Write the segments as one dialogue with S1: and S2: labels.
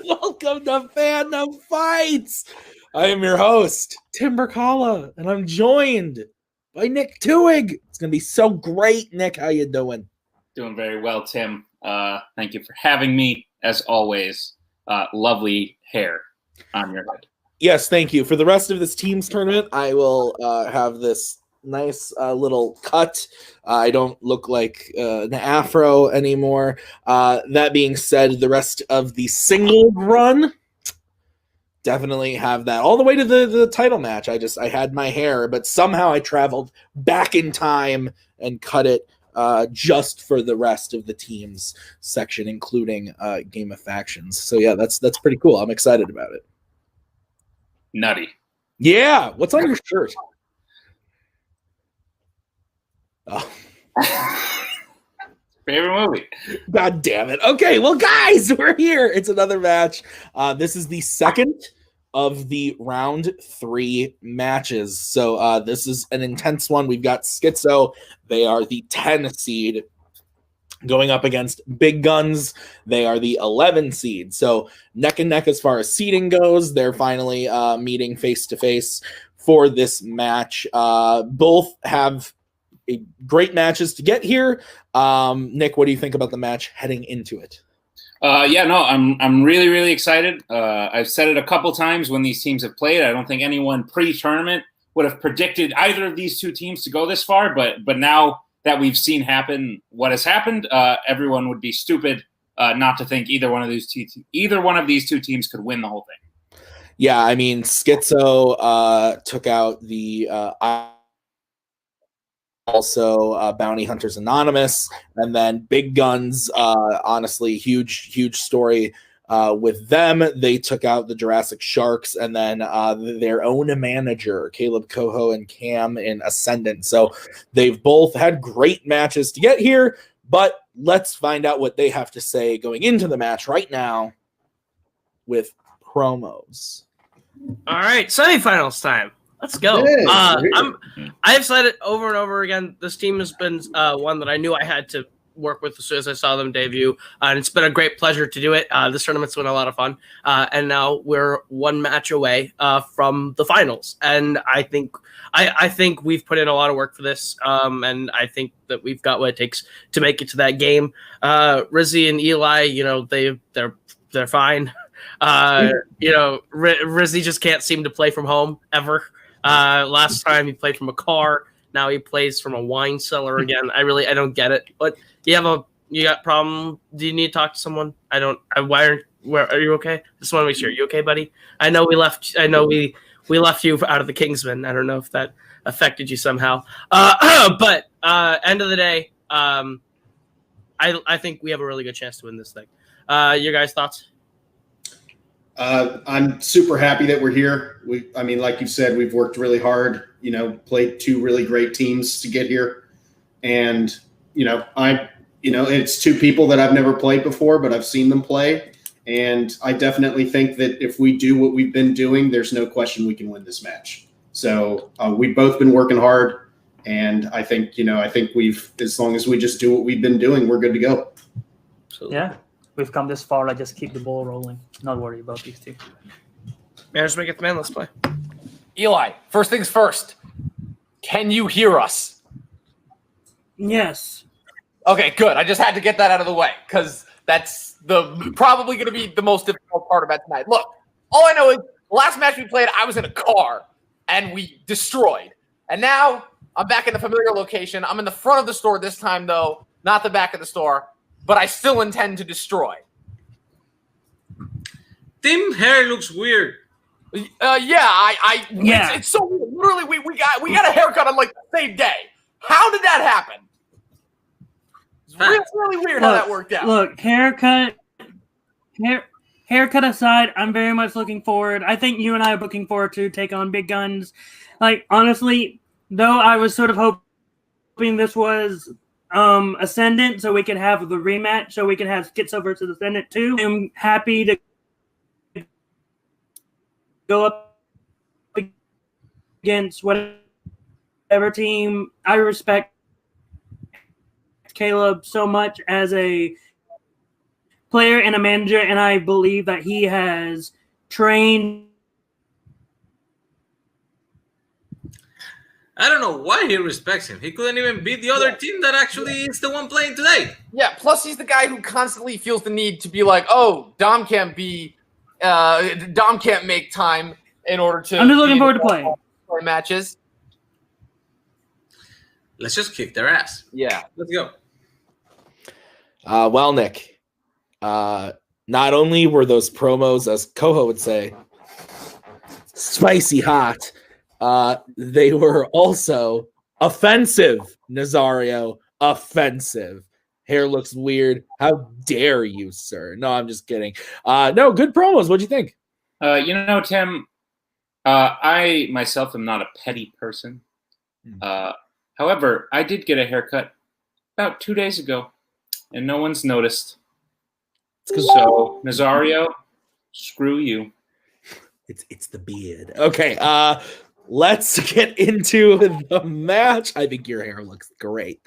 S1: Welcome to Fandom Fights. I am your host, Tim Bercala, and I'm joined by Nick Tuig. It's gonna be so great, Nick. How you doing?
S2: Doing very well, Tim. Thank you for having me. As always, lovely hair on your head.
S1: Yes, thank you. For the rest of this team's tournament, I will have this nice little cut. I don't look like an afro anymore. That being said, the rest of the single run, definitely have that all the way to the title match. I had my hair, but somehow I traveled back in time and cut it just for the rest of the teams section, including Game of Factions. So yeah, that's pretty cool. I'm excited about it.
S2: Nutty.
S1: Yeah. What's on your shirt? Oh.
S2: Favorite movie.
S1: God damn it. Okay, well, guys, we're here. It's another match. This is the second of the round 3 matches. So this is an intense one. We've got Schizo. They are the 10 seed going up against Big Guns. They are the 11 seed. So neck and neck as far as seeding goes. They're finally meeting face to face for this match. Both have great matches to get here. Nick, what do you think about the match heading into it?
S2: I'm really, really excited. I've said it a couple times when these teams have played. I don't think anyone pre-tournament would have predicted either of these two teams to go this far, but now that we've seen happen what has happened, everyone would be stupid not to think either one of these two teams could win the whole thing.
S1: Yeah, I mean, Schizo took out the also Bounty Hunters Anonymous, and then Big Guns, honestly, huge story with them. They took out the Jurassic Sharks, and then their own manager, Caleb Coho and Cam in Ascendant. So they've both had great matches to get here, but let's find out what they have to say going into the match right now with promos.
S3: All right, semifinals time. Let's go. I've said it over and over again. This team has been one that I knew I had to work with as soon as I saw them debut. And it's been a great pleasure to do it. This tournament's been a lot of fun. And now we're one match away from the finals. And I think we've put in a lot of work for this. And I think that we've got what it takes to make it to that game. Rizzy and Eli, they're fine. Rizzy just can't seem to play from home ever. Last time he played from a car. Now he plays from a wine cellar again. I don't get it. But you got problem? Do you need to talk to someone? Where are you okay? Just want to make sure. You okay, buddy? I know we left you out of the Kingsman. I don't know if that affected you somehow. But end of the day, I think we have a really good chance to win this thing. Your guys' thoughts?
S4: I'm super happy that we're here. Like you said, we've worked really hard, played two really great teams to get here. And, it's two people that I've never played before, but I've seen them play. And I definitely think that if we do what we've been doing, there's no question we can win this match. So we've both been working hard. And I think as long as we just do what we've been doing, we're good to go.
S5: Absolutely. Yeah. We've come this far. I just keep the ball rolling. Not worry about these two.
S3: Management get the man. Let's play.
S6: Eli, first things first. Can you hear us?
S5: Yes.
S6: Okay, good. I just had to get that out of the way because that's probably going to be the most difficult part about tonight. Look, all I know is last match we played, I was in a car and we destroyed. And now I'm back in the familiar location. I'm in the front of the store this time, though, not the back of the store. But I still intend to destroy.
S3: Tim hair looks weird.
S6: It's so weird. Literally, we got a haircut on like the same day. How did that happen? It's really weird how that worked out.
S5: Look, haircut aside, I'm very much looking forward. I think you and I are looking forward to take on Big Guns. Like, honestly, though I was sort of hoping this was Ascendant, so we can have the rematch, so we can have Schizo versus Ascendant too. I'm happy to go up against whatever team. I respect Caleb so much as a player and a manager, and I believe that he has trained.
S7: I don't know why he respects him. He couldn't even beat the other team that actually is the one playing today.
S6: Yeah, plus he's the guy who constantly feels the need to be like, oh, Dom can't make time in order to.
S5: I'm just looking forward to playing
S6: matches.
S7: Let's just kick their ass.
S6: Yeah.
S7: Let's go.
S1: Well, Nick, not only were those promos, as Koho would say, spicy hot, they were also offensive, Nazario. Offensive. Hair looks weird. How dare you, sir? No, I'm just kidding. No, good promos. What'd you think?
S2: Tim, I myself am not a petty person. However, I did get a haircut about 2 days ago, and no one's noticed. So, Nazario, screw you.
S1: It's the beard. Okay, let's get into the match. I think your hair looks great.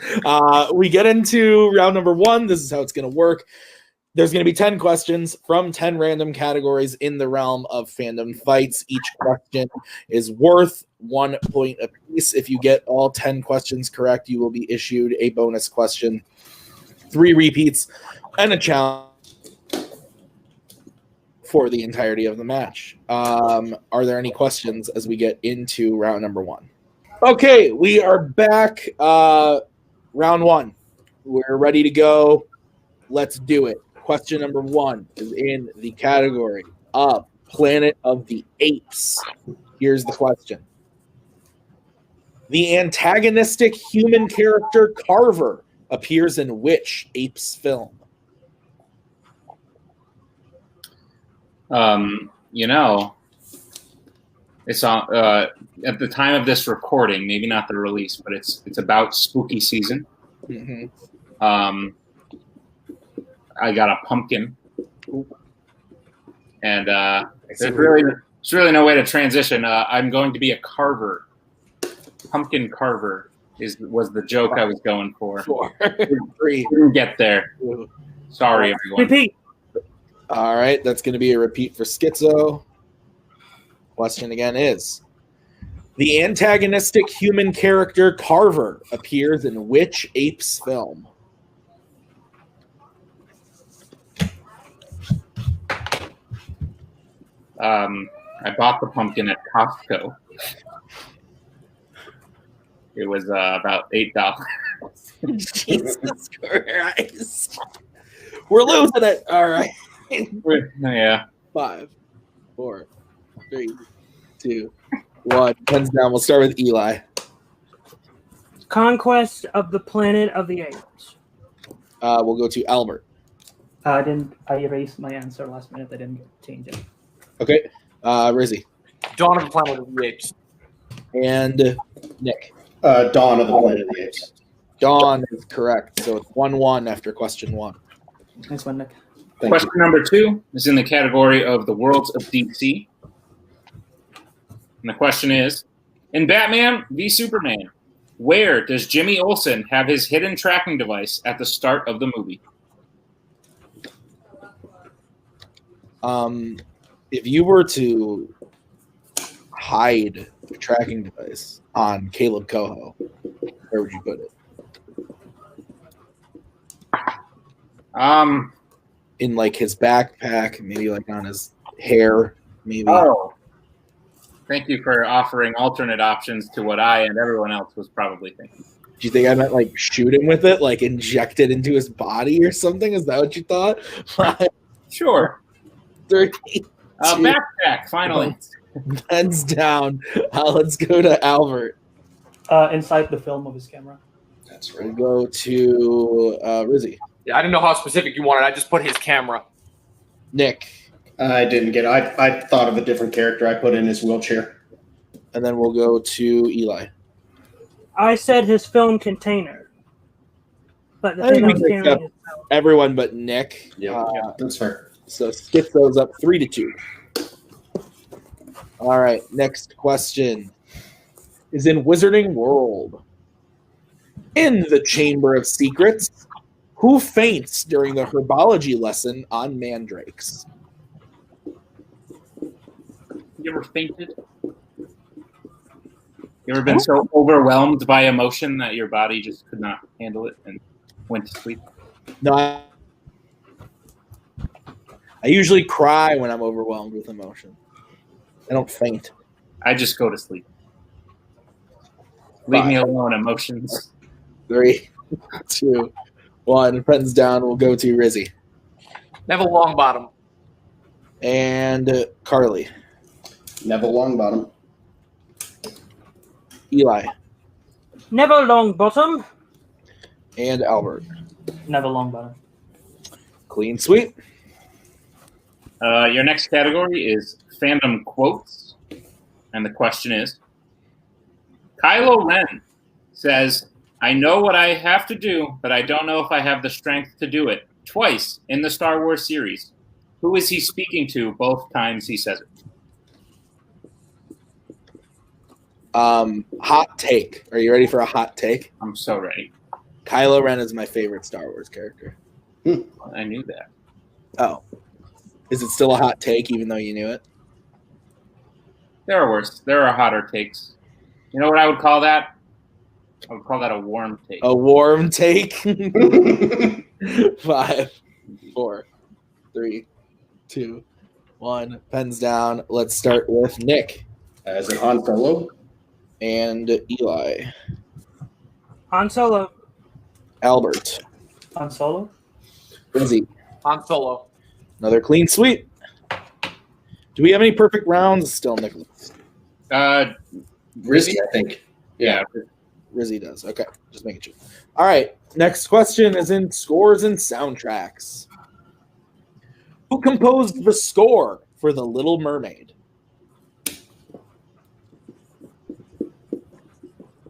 S1: We get into round number 1. This is how it's going to work. There's going to be 10 questions from 10 random categories in the realm of fandom fights. Each question is worth 1 point apiece. If you get all 10 questions correct, you will be issued a bonus question, 3 repeats, and a challenge for the entirety of the match. Are there any questions as we get into round number 1? Okay, we are back. Round 1. We're ready to go. Let's do it. Question number 1 is in the category of Planet of the Apes. Here's the question. The antagonistic human character Carver appears in which Apes film?
S2: It's on at the time of this recording, maybe not the release, but it's about spooky season.
S1: Mm-hmm.
S2: I got a pumpkin, and there's really no way to transition. I'm going to be a carver. Pumpkin carver was the joke I was going for.
S1: 4, 3.
S2: Didn't get there. Sorry, everyone.
S5: Repeat.
S1: All right, that's going to be a repeat for Schizo. Question again is, the antagonistic human character Carver appears in which Apes film?
S2: I bought the pumpkin at Costco. It was about $8.
S1: Jesus Christ. We're losing it. All right.
S2: Yeah.
S1: 5, 4, 3, 2, 1. Pens down. We'll start with Eli.
S5: Conquest of the Planet of the Apes.
S1: We'll go to Albert.
S8: I erased my answer last minute. I didn't change it.
S1: Okay. Rizzy.
S6: Dawn of the Planet of the Apes.
S1: And Nick.
S4: Dawn of the Planet of the Apes.
S1: Dawn is correct. So it's 1-1 after question 1.
S8: Nice one, Nick.
S4: Thank
S2: Question
S4: you.
S2: number 2 is in the category of the worlds of DC. And the question is, in Batman v Superman, where does Jimmy Olsen have his hidden tracking device at the start of the movie?
S1: If you were to hide the tracking device on Caleb Coho, where would you put it? In like his backpack, maybe like on his hair, maybe.
S2: Oh. Thank you for offering alternate options to what I and everyone else was probably thinking.
S1: Do you think I meant like shoot him with it, like inject it into his body or something? Is that what you thought? 5,
S2: Sure.
S1: 3, 2,
S2: Backpack, finally.
S1: Pens down. Let's go to Albert.
S8: Inside the film of his camera.
S4: That's
S1: We'll
S4: right.
S1: go to Rizzy.
S6: Yeah, I didn't know how specific you wanted. I just put his camera.
S1: Nick.
S4: I didn't get it. I thought of a different character. I put in his wheelchair.
S1: And then we'll go to Eli.
S5: I said his film container. But the
S1: I think
S5: thing
S1: we
S5: I'm
S1: can
S5: carrying
S1: accept
S5: is
S1: everyone but Nick.
S4: Yeah, that's fair.
S1: So skip those up 3-2. All right, next question is in Wizarding World. In the Chamber of Secrets, Who faints during the herbology lesson on mandrakes?
S2: You ever fainted? You ever been so overwhelmed by emotion that your body just could not handle it and went to sleep?
S1: No, I usually cry when I'm overwhelmed with emotion. I don't faint.
S2: I just go to sleep. Leave me alone, emotions.
S1: 3, 2, 1. Pens down. We'll go to Rizzy.
S6: Neville Longbottom.
S1: And Carly.
S4: Neville Longbottom.
S1: Eli.
S5: Neville Longbottom.
S1: And Albert.
S8: Never Longbottom.
S1: Clean sweep.
S2: Your next category is fandom quotes. And the question is, Kylo Ren says, "I know what I have to do, but I don't know if I have the strength to do it," twice in the Star Wars series. Who is he speaking to both times he says it?
S1: Hot take. Are you ready for a hot take?
S2: I'm so ready.
S1: Kylo Ren is my favorite Star Wars character.
S2: I knew that.
S1: Oh. Is it still a hot take even though you knew it?
S2: There are worse. There are hotter takes. You know what I would call that? I would call that a warm take.
S1: A warm take? 5, 4, 3, 2, 1. Pens down. Let's start with Nick.
S4: As in Han Solo.
S1: And Eli.
S5: Han Solo.
S1: Albert.
S8: Han Solo.
S1: Rizzy.
S6: Han Solo.
S1: Another clean sweep. Do we have any perfect rounds still, Nicholas?
S4: Rizzy, I think.
S2: Yeah.
S1: Rizzy does. Okay, just making sure. All right, next question is in scores and soundtracks. Who composed the score for The Little Mermaid?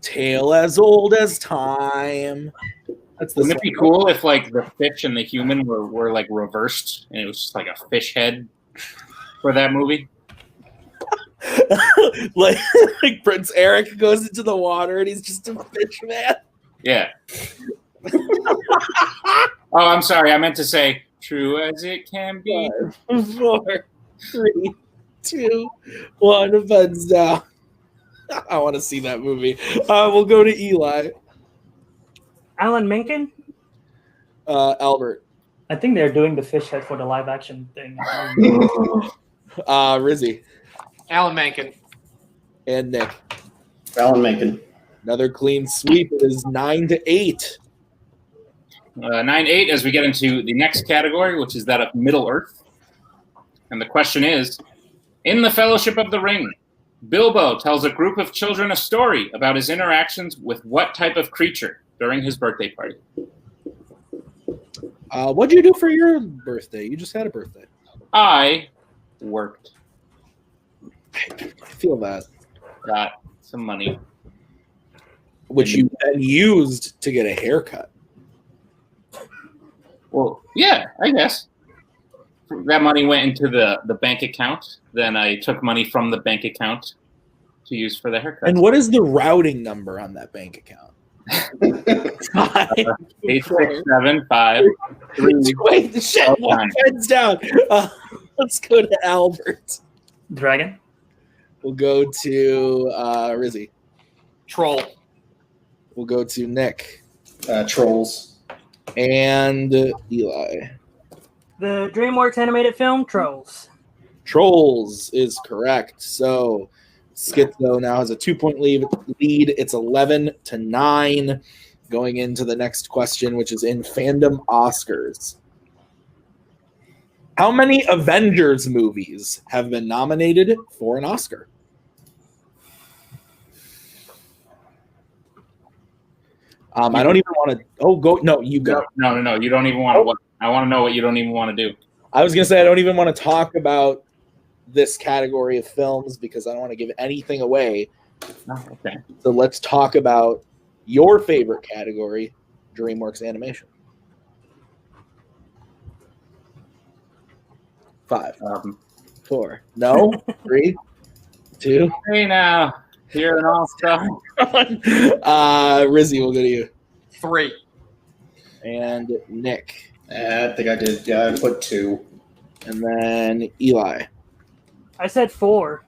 S1: Tale as old as time. That's the
S2: Wouldn't it be cool if like the fish and the human were like reversed and it was just like a fish head for that movie?
S1: like Prince Eric goes into the water and he's just a fish man.
S2: Yeah. Oh, I'm sorry. I meant to say true as it can be.
S1: 5, 4, 3, 2, 1. Pens down. I want to see that movie. We'll go to Eli.
S5: Alan Menken.
S1: Albert.
S8: I think they're doing the fish head for the live action thing.
S1: Rizzy.
S6: Alan Menken.
S1: And Nick.
S4: Alan Menken.
S1: Another clean sweep. It is 9-8.
S2: 9-8 as we get into the next category, which is that of Middle Earth. And the question is, in the Fellowship of the Ring, Bilbo tells a group of children a story about his interactions with what type of creature during his birthday party?
S1: What'd you do for your birthday? You just had a birthday.
S2: I worked.
S1: I feel that.
S2: Got some money.
S1: Which you then used to get a haircut.
S2: Well, yeah, I guess. That money went into the bank account. Then I took money from the bank account to use for the haircut.
S1: And what is the routing number on that bank account?
S2: 8675 3.
S1: Wait, shit! One heads down. Let's go to Albert.
S8: Dragon.
S1: We'll go to Rizzy.
S6: Troll.
S1: We'll go to Nick.
S4: Trolls.
S1: And Eli.
S5: The DreamWorks animated film Trolls.
S1: Trolls is correct. So Schizo now has a 2-point lead. It's 11-9 going into the next question, which is in Fandom Oscars. How many Avengers movies have been nominated for an Oscar? I don't even want to. Oh, go. No, you go.
S2: No. You don't even want to. I want to know what you don't even want to do.
S1: I was going to say I don't even want to talk about this category of films because I don't want to give anything away.
S2: Oh, okay.
S1: So let's talk about your favorite category, DreamWorks Animation. 5, 4. No. 3, 2.
S2: Hey now, you're an all-star.
S1: Rizzy, we'll go to you.
S6: 3.
S1: And Nick.
S4: I think I did. Yeah, I put 2.
S1: And then Eli.
S5: I said 4.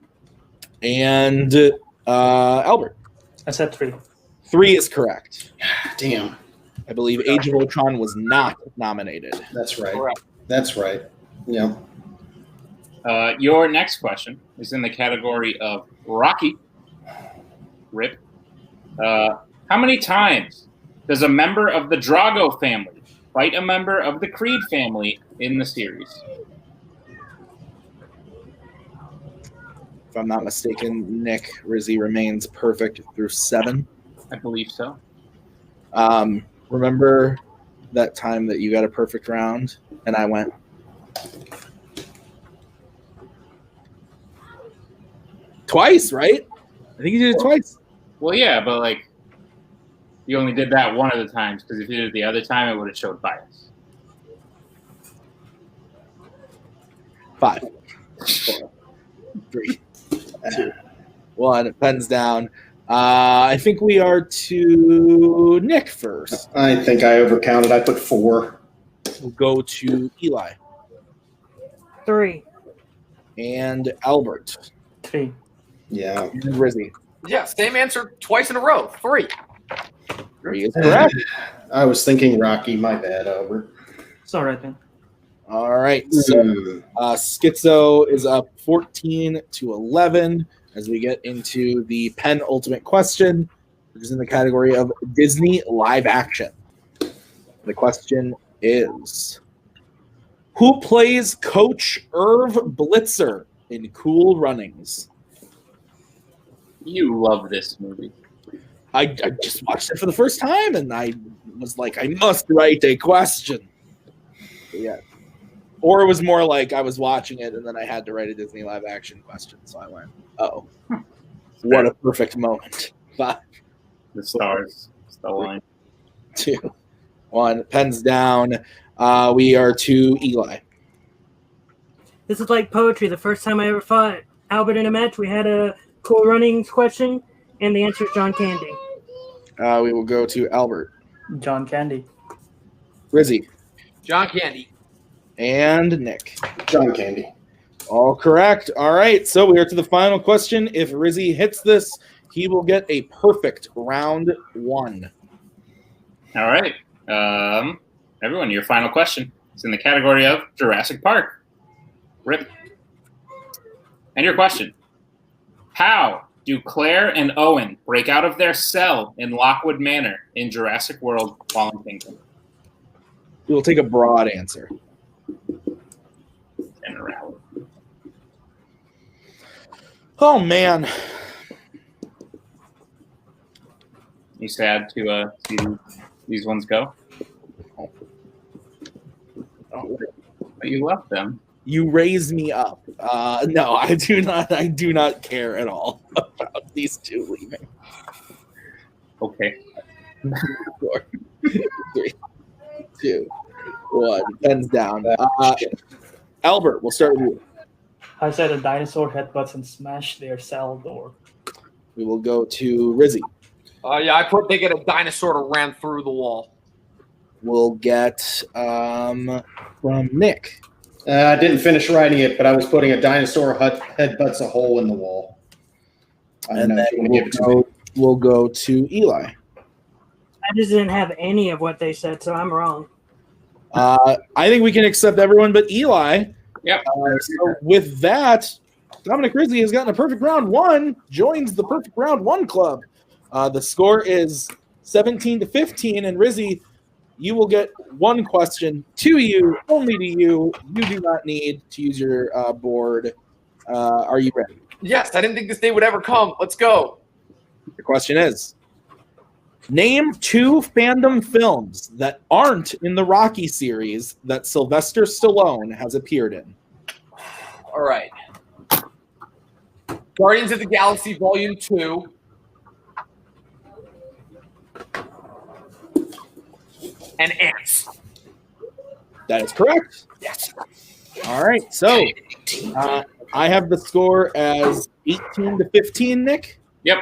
S1: And Albert.
S8: I said 3.
S1: 3 is correct.
S4: Damn.
S1: I believe Age of Ultron was not nominated.
S4: That's right.
S6: Correct.
S4: That's right. Yeah.
S2: Your next question is in the category of Rocky. Rip. How many times does a member of the Drago family fight a member of the Creed family in the series?
S1: If I'm not mistaken, Nick Rizzi remains perfect through 7.
S2: I believe so.
S1: Remember that time that you got a perfect round and I went? Twice, right? I think you did it twice.
S2: Well, yeah, but like you only did that one of the times because if you did it the other time, it would have showed bias.
S1: 5, 4, 3, 2, 1. Pens down. I think we are to Nick first.
S4: I think I overcounted. I put 4.
S1: We'll go to Eli
S5: 3.
S1: and Albert
S8: 3.
S4: Yeah.
S1: and Rizzy.
S6: Yeah, same answer twice in a row. 3.
S1: 3 is correct.
S4: I was thinking Rocky. My bad, Albert.
S8: It's all right, man.
S1: All right. So Schizo is up 14-11 as we get into the penultimate question, which is in the category of Disney live action. The question is, who plays Coach Irv Blitzer in Cool Runnings?
S2: You love this movie.
S1: I just watched it for the first time, and I was like, I must write a question. Yeah. Or it was more like I was watching it, and then I had to write a Disney live action question. So I went, oh, what a perfect moment. 5,
S2: The stars still line.
S1: 2, 1. Pens down. We are to Eli.
S5: This is like poetry. The first time I ever fought Albert in a match, we had a Cool Runnings question, and the answer is John Candy.
S1: We will go to Albert.
S8: John Candy.
S1: Rizzy.
S6: John Candy.
S1: And Nick.
S4: John Candy.
S1: All correct. All right. So we are to the final question. If Rizzy hits this, he will get a perfect round 1.
S2: All right. Everyone, your final question. It's in the category of Jurassic Park. Rip. And your question. How do Claire and Owen break out of their cell in Lockwood Manor in Jurassic World Fallen Kingdom?
S1: We will take a broad answer.
S2: And around.
S1: Oh, man.
S2: You sad to see these ones go?
S1: Oh,
S2: But you left them.
S1: you raise me up. No, I do not care at all about these two leaving.
S2: Okay.
S1: 4, 3, 2, 1. Pens down. Albert, we'll start with you.
S8: I said a dinosaur headbutts and smash their cell door.
S1: We will go to Rizzy.
S6: Yeah, I put they get a dinosaur to ram through the wall.
S1: We'll get from Nick.
S4: I didn't finish writing it, but I was putting a dinosaur headbutts a hole in the wall. I don't
S1: And
S4: know
S1: then
S4: if you want to give it to me.
S1: we'll go to Eli.
S5: I just didn't have any of what they said, so I'm wrong.
S1: I think we can accept everyone but Eli.
S2: Yep.
S1: So with that, Dominic Rizzi has gotten a perfect round 1, joins the perfect round 1 club. The score is 17-15, and Rizzi, you will get 1 question to you, only to you. You do not need to use your board. Are you ready?
S6: Yes, I didn't think this day would ever come. Let's go.
S1: The question is, name 2 Fandom films that aren't in the Rocky series that Sylvester Stallone has appeared in.
S6: All right. Guardians of the Galaxy Volume 2. And Ants.
S1: That is correct.
S6: Yes.
S1: All right. So I have the score as 18-15, Nick.
S2: Yep.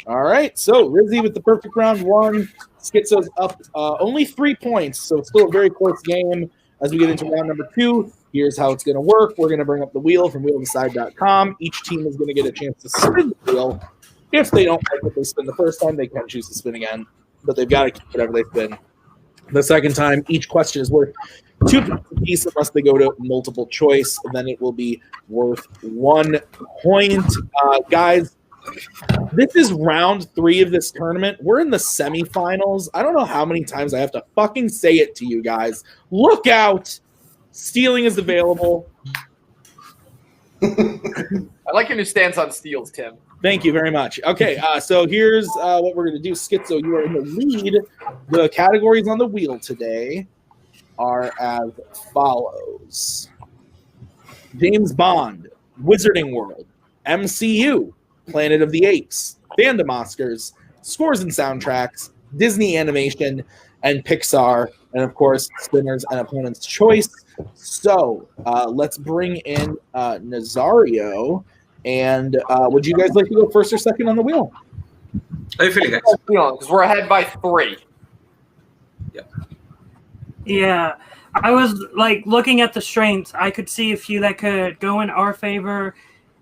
S1: All right. So Rizzy with the perfect round 1, Schizo's up only 3 points, so it's still a very close game. As we get into round number 2, here's how it's going to work. We're going to bring up the wheel from wheeldecide.com. Each team is going to get a chance to spin the wheel. If they don't like what they spin the first time, they can choose to spin again, but they've got to keep whatever they spin. The second time, each question is worth 2 points apiece unless they go to multiple choice. Then it will be worth 1 point. Guys, this is round 3 of this tournament. We're in the semifinals. I don't know how many times I have to fucking say it to you guys. Look out. Stealing is available.
S6: I like your new stance on steals, Tim.
S1: Thank you very much. Okay, so here's what we're going to do. Schizo, you are in the lead. The categories on the wheel today are as follows. James Bond, Wizarding World, MCU, Planet of the Apes, Fandom Oscars, Scores and Soundtracks, Disney Animation, and Pixar, and of course, Spinners and Opponent's Choice. So let's bring in Nazario. And would you guys like to go first or second on the wheel?
S7: How are you feeling, guys?
S6: Because we're ahead by 3.
S5: Yeah, I was like looking at the strengths. I could see a few that could go in our favor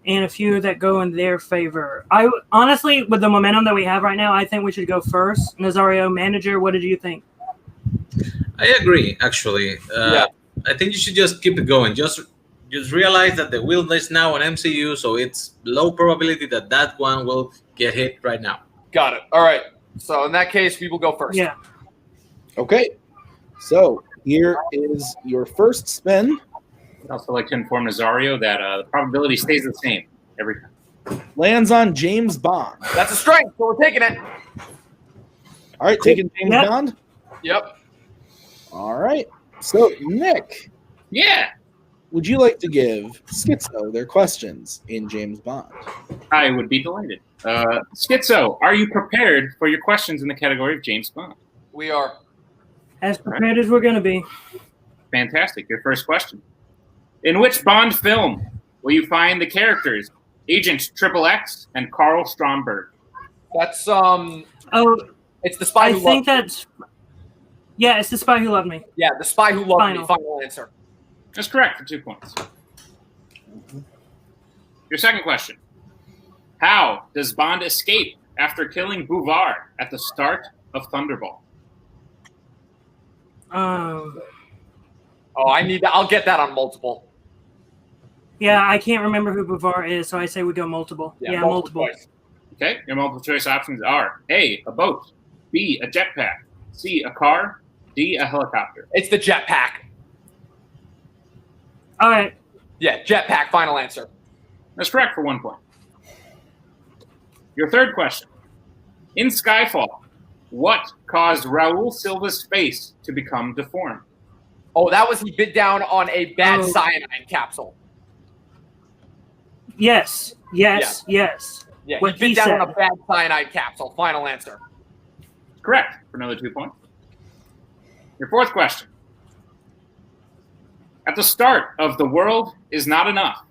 S5: and a few that go in their favor. I honestly, with the momentum that we have right now, I think we should go first. Nazario, manager, what did you think?
S7: I agree, actually. I think you should just keep it going. Just realize that the wheel is now on MCU, so it's low probability that one will get hit right now.
S6: Got it. All right. So in that case, we will go first.
S5: Yeah.
S1: Okay. So here is your first spin.
S2: I'd also like to inform Nazario that the probability stays the same every time.
S1: Lands on James Bond.
S6: That's a strength, so we're taking it.
S1: All right, taking James Bond.
S6: Yep.
S1: All right. So, Nick.
S2: Yeah.
S1: Would you like to give Schizo their questions in James Bond?
S2: I would be delighted. Schizo, are you prepared for your questions in the category of James Bond?
S6: We are.
S5: As prepared as we're going to be.
S2: Fantastic. Your first question. In which Bond film will you find the characters Agent XXX and Carl Stromberg?
S6: That's
S5: Oh,
S6: it's The Spy Who Loved Me.
S5: I think that's it's The Spy Who Loved Me.
S6: Yeah, The Spy Who Loved Me. Final answer.
S2: That's correct for 2 points. Your second question. How does Bond escape after killing Bouvard at the start of Thunderball?
S6: I'll get that on multiple.
S5: Yeah, I can't remember who Bouvard is, so I say we go multiple. Yeah, multiple.
S2: Choice. Okay, your multiple choice options are A, a boat, B, a jetpack, C, a car, D, a helicopter.
S6: It's the jetpack.
S5: All right.
S6: Yeah, jetpack, final answer.
S2: That's correct for 1 point. Your third question. In Skyfall, what caused Raul Silva's face to become deformed?
S6: Oh, that was he bit down on a bad cyanide capsule.
S5: Yes.
S6: Yeah,
S5: What
S6: he bit down on a bad cyanide capsule. Final answer.
S2: Correct for another 2 points. Your fourth question. At the start of The World Is Not Enough,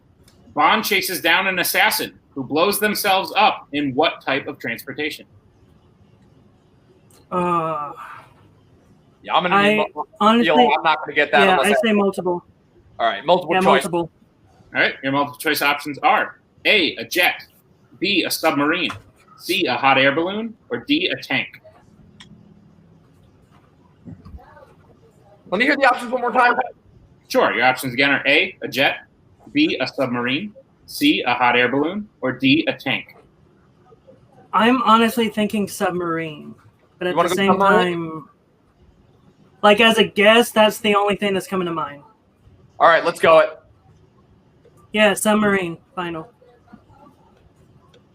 S2: Bond chases down an assassin who blows themselves up in what type of transportation?
S6: Yeah, I'm gonna.
S5: Honestly,
S6: I'm not gonna get that.
S5: Yeah, I say multiple.
S6: All right, multiple choice.
S5: Multiple.
S2: All right, your multiple choice options are A, a jet, B, a submarine, C, a hot air balloon, or D, a tank.
S6: Let me hear the options one more time.
S2: Sure, your options again are A, a jet, B, a submarine, C, a hot air balloon, or D, a tank.
S5: I'm honestly thinking submarine, but at the same time, like as a guess, that's the only thing that's coming to mind.
S6: All right, let's go it.
S5: Yeah, submarine. Final.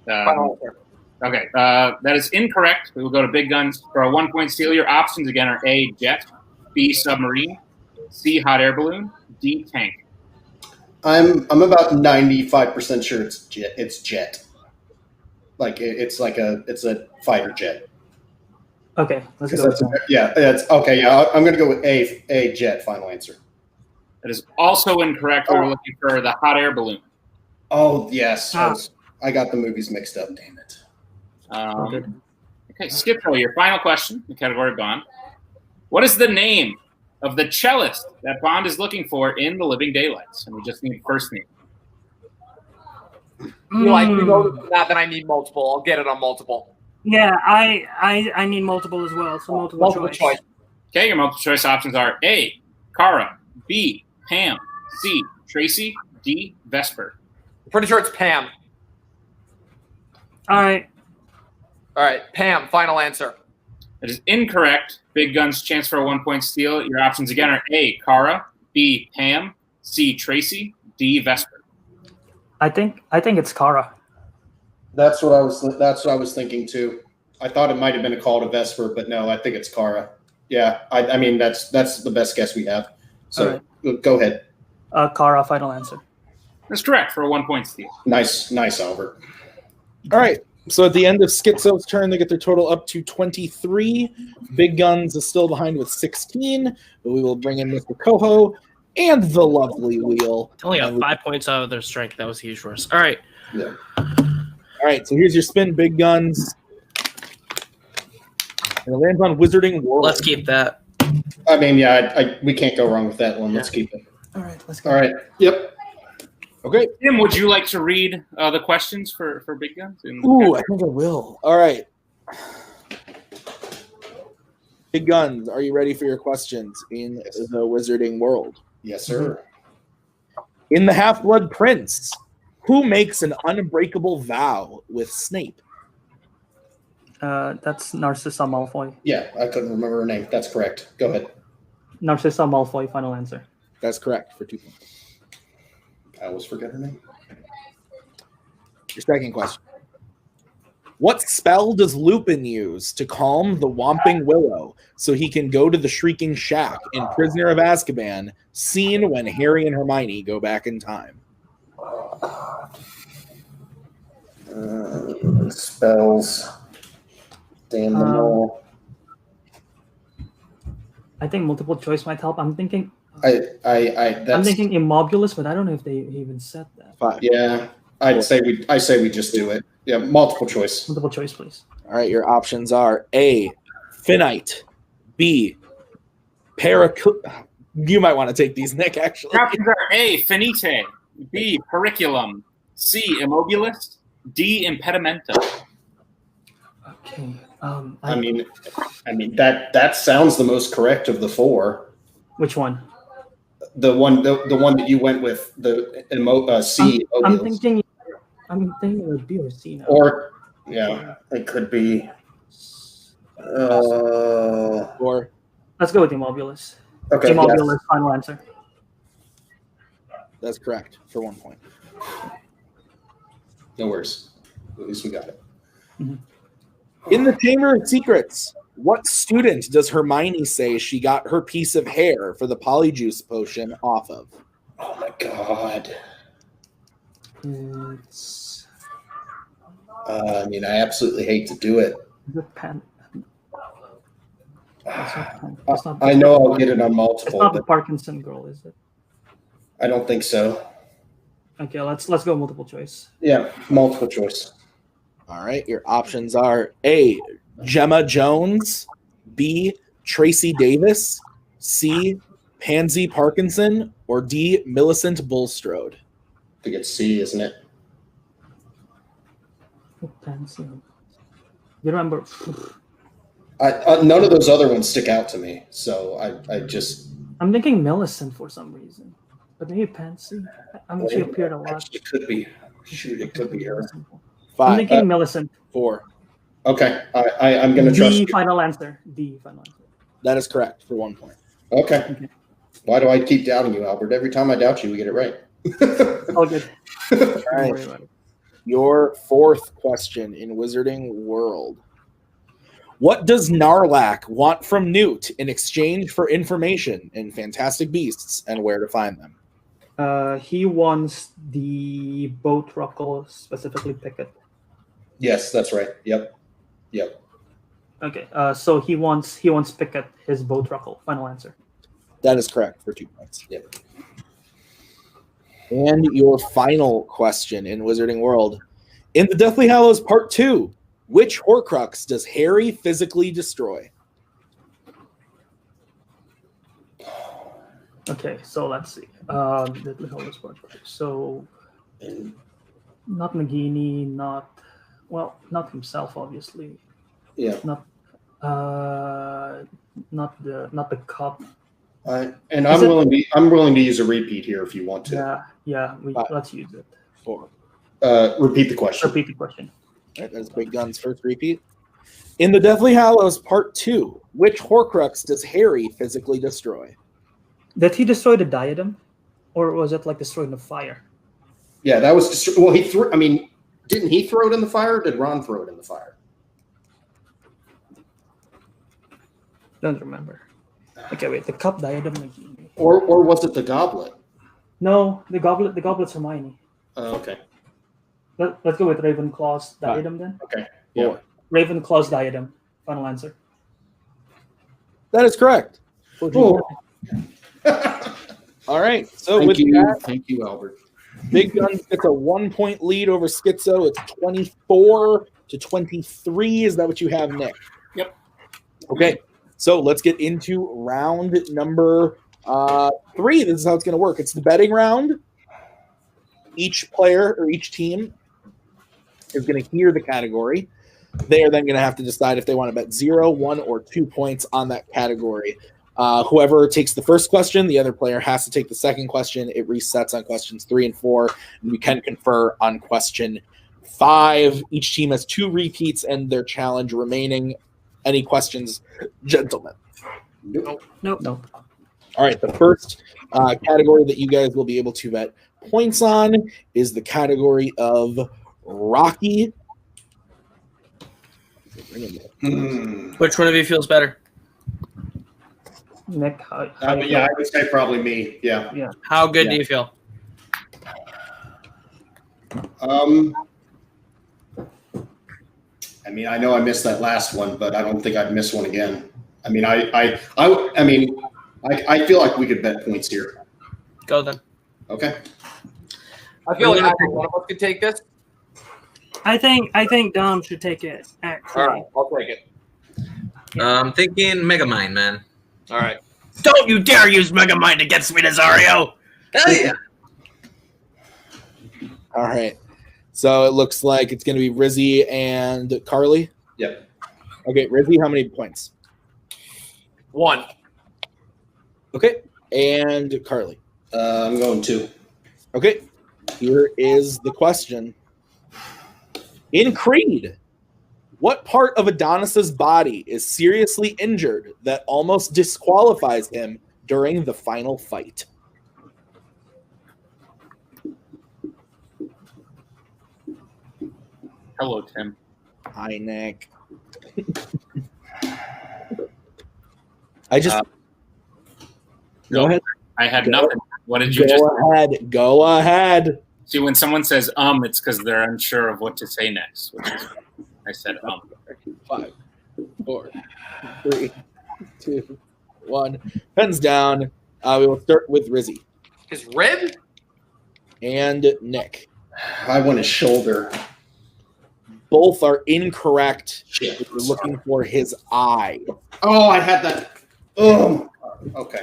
S6: Final answer.
S2: Okay, that is incorrect. We will go to big guns for a 1 point steal. Your options again are A, jet, B, submarine, C, hot air balloon, D, tank.
S4: I'm about 95% sure it's jet. It's jet. Like it's a fighter jet.
S8: Okay, let's go.
S4: That's okay. Yeah, I'm gonna go with a jet. Final answer.
S2: That is also incorrect. We were looking for the hot air balloon.
S4: Oh yes, I got the movies mixed up. Damn it.
S2: Okay, Schizo, your final question, the category Bond. What is the name of the cellist that Bond is looking for in The Living Daylights? And we just need first name.
S6: You know that I need multiple. I'll get it on multiple.
S5: Yeah, I need multiple as well. So multiple choice.
S2: Okay, your multiple choice options are A, Kara, B, Pam, C, Tracy, D, Vesper.
S6: Pretty sure it's Pam.
S5: All right,
S6: Pam. Final answer.
S2: That is incorrect. Big Gun's chance for a 1-point steal. Your options again are A, Kara, B, Pam, C, Tracy, D, Vesper.
S8: I think it's Kara.
S4: That's what I was thinking too. I thought it might have been a call to Vesper, but no, I think it's Kara. Yeah, I mean that's the best guess we have. So go ahead.
S8: Kara, final answer.
S2: That's correct for a 1-point steal.
S4: Nice, Albert.
S1: All right. So at the end of Schizo's turn, they get their total up to 23. Big Guns is still behind with 16, but we will bring in Mr. Coho and the lovely Wheel.
S3: Only got 5 points out of their strength. That was huge for us. All right.
S4: Yeah.
S1: All right. So here's your spin, Big Guns. And it lands on Wizarding World.
S3: Let's keep that.
S4: I mean, yeah, we can't go wrong with that one. Let's keep it.
S8: All right, let's go.
S4: All right. Yep.
S1: Okay.
S2: Tim, would you like to read the questions for Big Guns?
S1: Ooh, I think I will. All right. Big Guns, are you ready for your questions in the Wizarding World?
S4: Yes, sir.
S1: In the Half-Blood Prince, who makes an unbreakable vow with Snape?
S8: That's Narcissa Malfoy.
S4: Yeah, I couldn't remember her name. That's correct. Go ahead.
S8: Narcissa Malfoy, final answer.
S1: That's correct for 2 points.
S4: I always forget her name.
S1: Your second question. What spell does Lupin use to calm the Whomping Willow so he can go to the Shrieking Shack in Prisoner of Azkaban, seen when Harry and Hermione go back in time?
S4: Spells. Damn them all.
S8: I think multiple choice might help. I'm thinking
S4: I'm
S8: thinking Immobulus, but I don't know if they even said that.
S1: 5.
S4: Yeah, I say we just do it. Yeah, multiple choice.
S8: Multiple choice, please.
S1: All right, your options are A, Finite, B, You might want to take these, Nick, actually.
S2: Your options are A, Finite, B, Periculum, C, Immobulus, D, Impedimenta.
S8: Okay.
S4: I mean that sounds the most correct of the four.
S8: Which one?
S4: The one that you went with, the C.
S8: I'm thinking it would be or C now.
S4: Or yeah, it could be.
S1: Or
S8: let's go with Immobulus.
S4: Okay.
S8: Immobulus,
S4: yes.
S8: final answer.
S1: That's correct for 1 point.
S4: No worries. At least we got it.
S8: Mm-hmm.
S1: In the Chamber of Secrets, what student does Hermione say she got her piece of hair for the Polyjuice potion off of?
S4: Oh my god.
S8: It's
S4: I mean, I absolutely hate to do it.
S8: the pen.
S4: I know I'll get it on multiple.
S8: It's not the
S4: but
S8: Parkinson girl, is it?
S4: I don't think so.
S8: Okay, let's go multiple choice.
S4: Yeah, multiple choice.
S1: All right, your options are A, Gemma Jones, B, Tracy Davis, C, Pansy Parkinson, or D, Millicent Bulstrode.
S4: I think it's C, isn't it?
S8: Pansy. You remember?
S4: None of those other ones stick out to me, so
S8: I'm thinking Millicent for some reason, but maybe Pansy. I mean, she appeared a lot.
S4: It could be. Shoot, it could be her.
S1: 5.
S8: I'm thinking Millicent.
S1: 4.
S4: Okay, I'm going to trust you.
S8: Final answer. D, final answer.
S1: That is correct for 1 point.
S4: Okay. Why do I keep doubting you, Albert? Every time I doubt you, we get it right.
S8: All good.
S1: All
S8: Don't
S1: right.
S8: worry about it.
S1: Your fourth question in Wizarding World. What does Narlac want from Newt in exchange for information in Fantastic Beasts and where to find them?
S8: He wants the boat ruckle, specifically Pickett.
S4: Yes, that's right. Yep.
S8: Okay. So he wants Pickett, his boat ruckle. Final answer.
S1: That is correct for 2 points.
S4: Yep.
S1: And your final question in Wizarding World. In the Deathly Hallows Part 2, Which Horcrux does Harry physically destroy?
S8: Okay, so let's see. Let me hold this part. So, not Nagini, not himself, obviously.
S4: Yeah.
S8: Not the cup.
S4: I'm willing to use a repeat here if you want to.
S8: Yeah. Let's use it.
S1: 4.
S4: Repeat the question.
S8: Repeat the question.
S1: All right, that's Big Gun's first repeat. In the Deathly Hallows Part 2, which Horcrux does Harry physically destroy?
S8: Did he destroy the diadem, or was it like destroyed in the fire?
S4: Yeah, that was well. He threw. I mean, didn't he throw it in the fire? Or did Ron throw it in the fire?
S8: Don't remember. Okay, wait. The cup diadem, Nagini.
S4: Or was it the goblet?
S8: No, the goblet. The goblet's Hermione.
S4: Okay.
S8: Let's go with Ravenclaw's diadem then.
S4: Okay. Yeah.
S8: Ravenclaw's diadem. Final answer.
S1: That is correct.
S4: Oh.
S1: All right. So
S4: Thank you, Albert.
S1: Big Guns gets a 1-point lead over Schizo. It's 24-23. Is that what you have, Nick?
S2: Yep.
S1: Okay. So let's get into round number 3. This is how it's going to work. It's the betting round. Each player or each team is going to hear the category. They are then going to have to decide if they want to bet 0, 1, or 2 points on that category. Whoever takes the first question, the other player has to take the second question. It resets on questions 3 and 4, and we can confer on question 5. Each team has 2 repeats and their challenge remaining. Any questions, gentlemen?
S5: Nope.
S1: All right, the first category that you guys will be able to bet points on is the category of Rocky.
S3: Which one of you feels better?
S8: Nick,
S4: I would say probably me. Yeah.
S3: How good do you feel?
S4: I mean, I know I missed that last one, but I don't think I'd miss one again. I mean, I feel like we could bet points here.
S3: Go then.
S4: Okay.
S6: I feel like either one of us could take this.
S5: I think Dom should take it. Actually.
S6: All right, I'll take it.
S7: I'm thinking Megamind, man.
S6: All right.
S3: Don't you dare use Megamind against me, Nazario!
S7: Hell yeah!
S1: All right. So it looks like it's going to be Rizzy and Carly.
S4: Yep.
S1: Okay, Rizzy, how many points?
S6: 1.
S1: Okay, and Carly.
S4: I'm going 2.
S1: Okay, here is the question. In Creed, what part of Adonis's body is seriously injured that almost disqualifies him during the final fight?
S2: Hello, Tim.
S1: Hi, Nick. I just go ahead.
S2: I had nothing. What did you
S1: Go ahead.
S2: See, when someone says it's because they're unsure of what to say next. Which is I said
S1: 5, 4, 3, 2, 1. Pens down. We will start with Rizzy
S6: His rib?
S1: and Nick.
S4: I want his shoulder.
S1: Both are incorrect.
S4: Shit.
S1: We're looking for his eye.
S4: Oh, I had that. Oh, okay.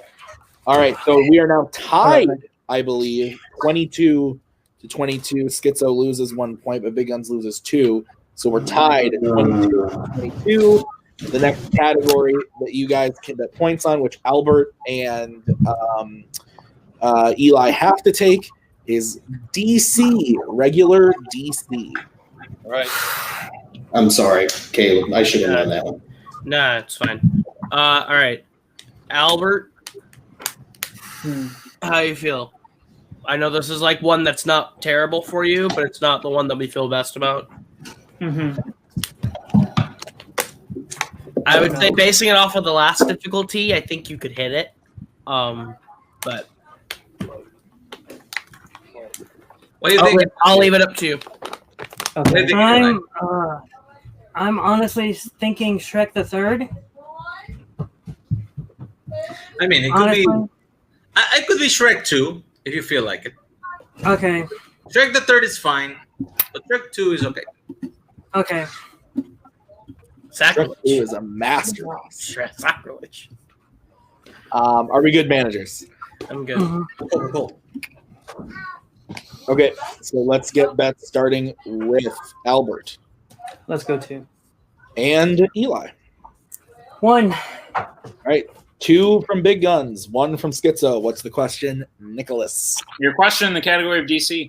S1: All right, so we are now tied, I believe, 22-22. Schizo loses 1 point, but Big Guns loses 2. So we're tied 22-22. The next category that you guys can bet points on, which Albert and Eli have to take, is DC, regular DC.
S6: All right.
S4: I'm sorry, Caleb. I should have known that one.
S3: Nah, it's fine. All right. Albert, how you feel? I know this is like one that's not terrible for you, but it's not the one that we feel best about.
S8: Mm-hmm.
S3: I would say basing it off of the last difficulty, I think you could hit it. But
S7: What do you think?
S3: I'll leave it up to you.
S8: Okay.
S5: I'm honestly thinking Shrek the Third.
S7: I mean, it could be. It could be Shrek 2 if you feel like it.
S5: Okay.
S7: Shrek the Third is fine, but Shrek 2 is okay.
S5: Okay.
S3: Sacrilege.
S1: It was a masterpiece.
S3: Sacrilege.
S1: Are we good managers?
S3: I'm good.
S7: Cool.
S1: Okay, so let's get bets starting with Albert
S8: Let's go 2.
S1: and Eli.
S5: 1.
S1: All right, 2 from Big Guns, 1 from Schizo. What's the question, Nicholas?
S2: Your question in the category of DC.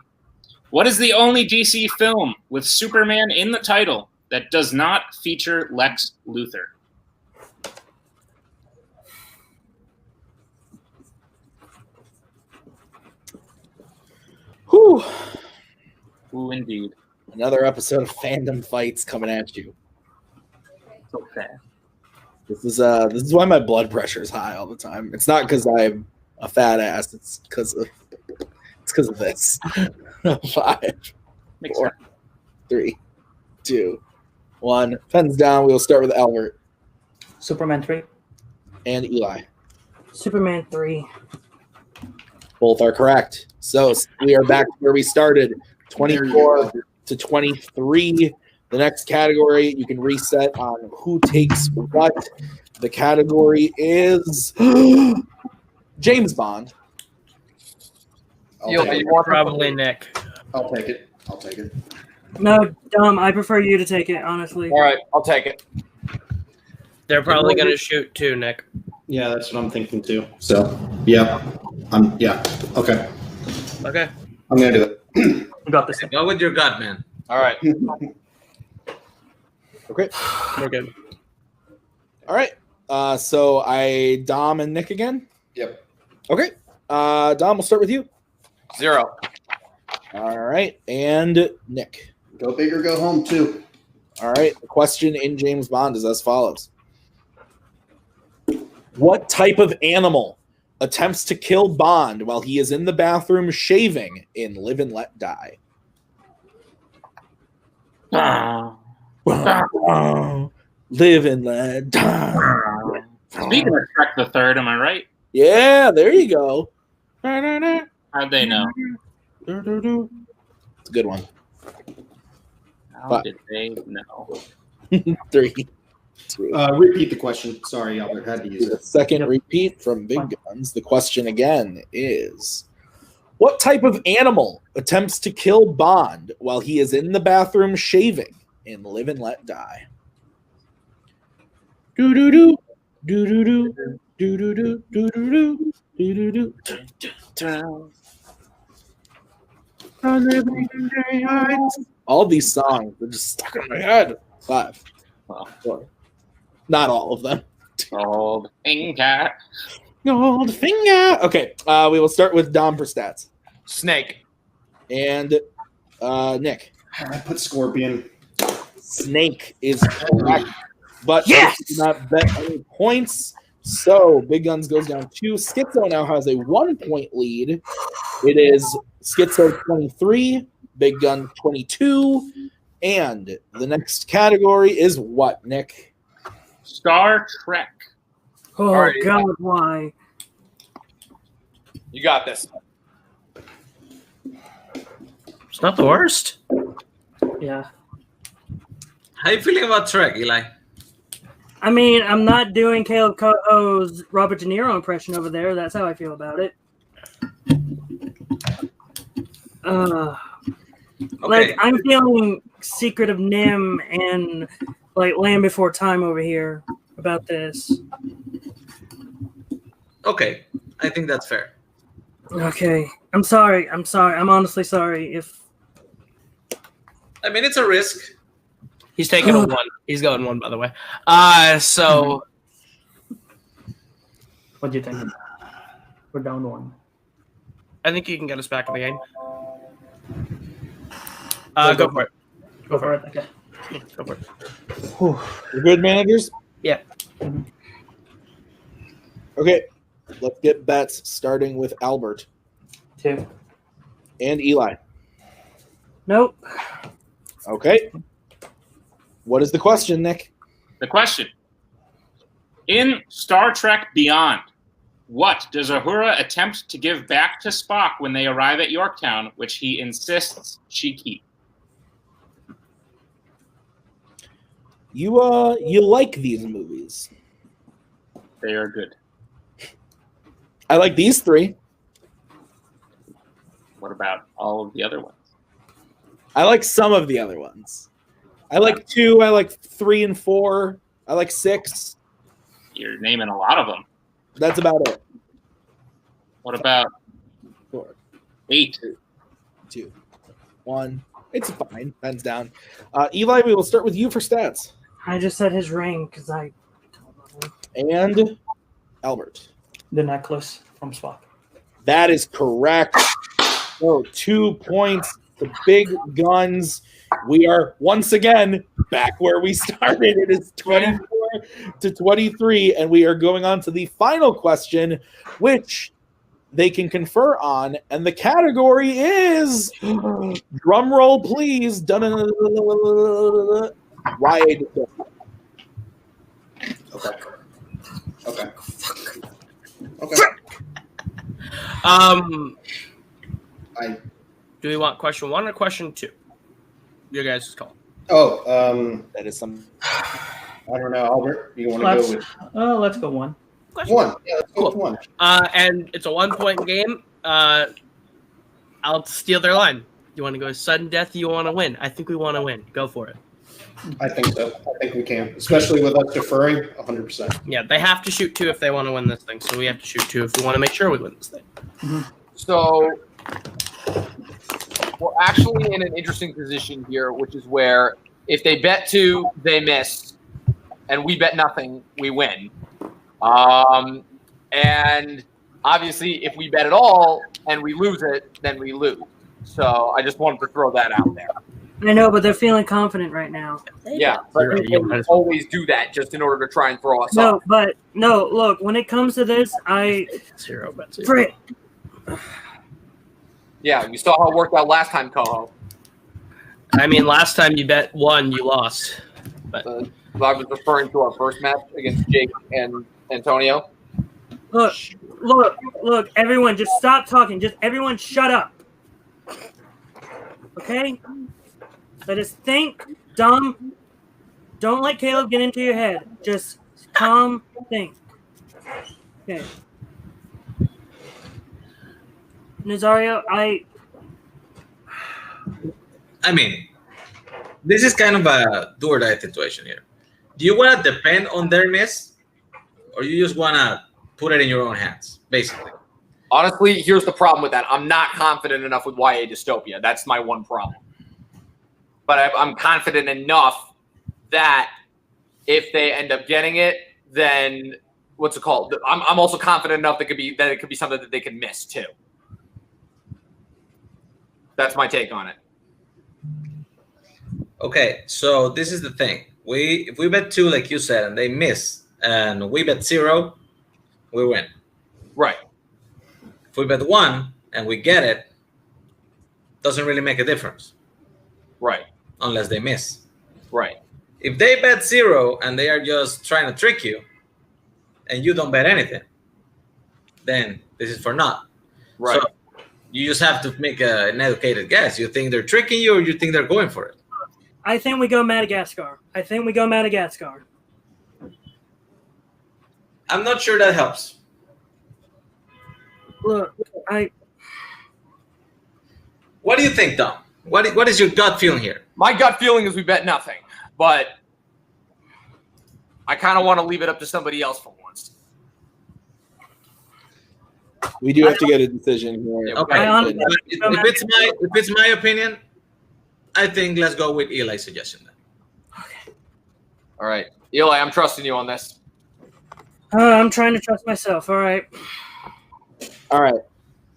S2: What is the only DC film with Superman in the title that does not feature Lex Luthor?
S1: Whew.
S2: Ooh, indeed.
S1: Another episode of Fandom Fights coming at you.
S2: So fast.
S1: This is why my blood pressure is high all the time. It's not because I'm a fat ass. It's because of this. 5,
S2: Makes
S1: 4,
S2: sense.
S1: 3, 2, 1. Pens down. We will start with Albert
S8: Superman 3.
S1: and Eli.
S5: Superman 3.
S1: Both are correct. So we are back where we started, 24 to 23. The next category, you can reset on who takes what. The category is James Bond.
S6: You want
S3: Probably Nick.
S4: I'll take it. I'll take it.
S5: No, Dom, I prefer you to take it, honestly.
S6: All right, I'll take it.
S3: They're probably going to shoot too, Nick.
S4: Yeah, that's what I'm thinking too. So, yeah. Okay.
S3: Okay.
S4: I'm going to do it.
S8: You got this.
S7: Go with your gut, man.
S6: All right.
S1: Okay.
S3: We're good.
S1: All right. So Dom and Nick again.
S4: Yep.
S1: Okay. Dom, we'll start with you.
S6: 0.
S1: All right. And Nick.
S4: Go big or go home too.
S1: All right. The question in James Bond is as follows. What type of animal attempts to kill Bond while he is in the bathroom shaving in Live and Let Die? Live and Let Die.
S2: Speaking of Trek the Third, am I right?
S1: Yeah, there you go.
S2: How'd they know?
S1: It's a good one.
S2: How did they know?
S1: 3, 2.
S4: Repeat the question. Sorry, Albert. Had to use
S1: The
S4: it.
S1: second repeat from Big Guns. The question again is, what type of animal attempts to kill Bond while he is in the bathroom shaving in Live and Let Die? Do do do do do do do do do do do do do do. All these songs are just stuck in my head. 5. 4. Not all of them.
S2: Old finger.
S1: Gold finger. Okay, we will start with Dom for stats.
S6: Snake.
S1: And Nick.
S4: I put Scorpion.
S1: Snake is correct. But
S3: Yes!
S1: did not bet any points. So Big Guns goes down 2. Schizo now has a 1-point lead. It is Schizo 23, Big Gun 22. And the next category is what, Nick?
S2: Star Trek.
S5: Oh,
S6: Alrighty.
S5: God, why?
S6: You got this.
S3: It's not the worst.
S8: Yeah.
S7: How you feeling about Trek, Eli?
S5: I mean, I'm not doing Caleb Coho's Robert De Niro impression over there. That's how I feel about it. Like, I'm feeling Secret of Nim and, like, Land Before Time over here about this.
S7: Okay, I think that's fair.
S5: Okay. I'm sorry. I'm honestly sorry if...
S7: I mean, it's a risk.
S3: He's taking a 1. He's going 1, by the way. So
S8: What do you think? We're down 1.
S3: I think you can get us back in the game. Go for it.
S8: Go for it. Okay.
S3: Go for it.
S1: You're good, managers?
S3: Yeah.
S1: Okay, let's get bets starting with Albert
S8: 2.
S1: and Eli.
S5: Nope.
S1: Okay. What is the question, Nick?
S2: The question. In Star Trek Beyond, what does Uhura attempt to give back to Spock when they arrive at Yorktown, which he insists she keep?
S1: You like these movies.
S2: They are good.
S1: I like these 3.
S2: What about all of the other ones?
S1: I like some of the other ones. I like 2. I like 3 and 4. I like 6.
S2: You're naming a lot of them.
S1: That's about it.
S2: What about
S1: 4,
S2: 8?
S1: 2, 1. It's fine. Pens down. Eli, we will start with you for stats.
S5: I just said his ring because I don't know.
S1: And Albert.
S8: The necklace from Spock.
S1: That is correct. So 2 points. The big guns. We are once again back where we started. It is 24 to 23, and we are going on to the final question, which they can confer on, and the category is drum roll, please. YA.
S4: Okay.
S3: Do we want question 1 or question 2? Your guys' call.
S1: That is some.
S4: I don't know, Albert. You want to go with
S8: Let's go 1.
S3: Question
S4: 1? Yeah, let's go with 1.
S3: And it's a 1-point game. I'll steal their line. You want to go sudden death? You want to win? I think we want to win. Go for it.
S4: I think so. I think we can, especially with us deferring 100%.
S3: Yeah, they have to shoot 2 if they want to win this thing. So we have to shoot 2 if we want to make sure we win this thing.
S8: Mm-hmm.
S6: So we're actually in an interesting position here, which is where if they bet 2, they miss, and we bet nothing, we win. And obviously, if we bet at all and we lose it, then we lose. So I just wanted to throw that out there.
S5: I know, but they're feeling confident right now.
S6: Yeah, but they always do that just in order to try and throw us off.
S5: No, look, when it comes to this, Frick.
S6: Yeah, you saw how it worked out last time, Coho.
S3: I mean, last time you bet 1, you lost. But
S6: I was referring to our first match against Jake and Antonio.
S5: Look, everyone, just stop talking. Just everyone shut up. Okay? Let us think, dumb. Don't let Caleb get into your head. Just calm, think. Okay. Nazario, I
S7: mean, this is kind of a do or die situation here. Do you want to depend on their miss, or you just want to put it in your own hands, basically?
S6: Honestly, here's the problem with that. I'm not confident enough with YA Dystopia. That's my one problem. But I'm confident enough that if they end up getting it, then what's it called? I'm also confident enough that it could be something that they can miss too. That's my take on it.
S7: Okay, so this is the thing. If we bet 2, like you said, and they miss, and we bet 0, we win.
S6: Right.
S7: If we bet 1 and we get it, doesn't really make a difference.
S6: Right.
S7: Unless they miss.
S6: Right.
S7: If they bet 0 and they are just trying to trick you, and you don't bet anything, then this is for naught.
S6: Right.
S7: So you just have to make an educated guess. You think they're tricking you, or you think they're going for it?
S5: I think we go Madagascar.
S7: I'm not sure that helps.
S5: Look,
S7: What do you think, Dom? What is your gut feeling here?
S6: My gut feeling is we bet nothing, but I kind of want to leave it up to somebody else for once.
S1: We do have to get a decision here.
S7: Okay. If it's my opinion, I think let's go with Eli's suggestion then.
S5: Okay.
S6: All right. Eli, I'm trusting you on this.
S5: I'm trying to trust myself. All right.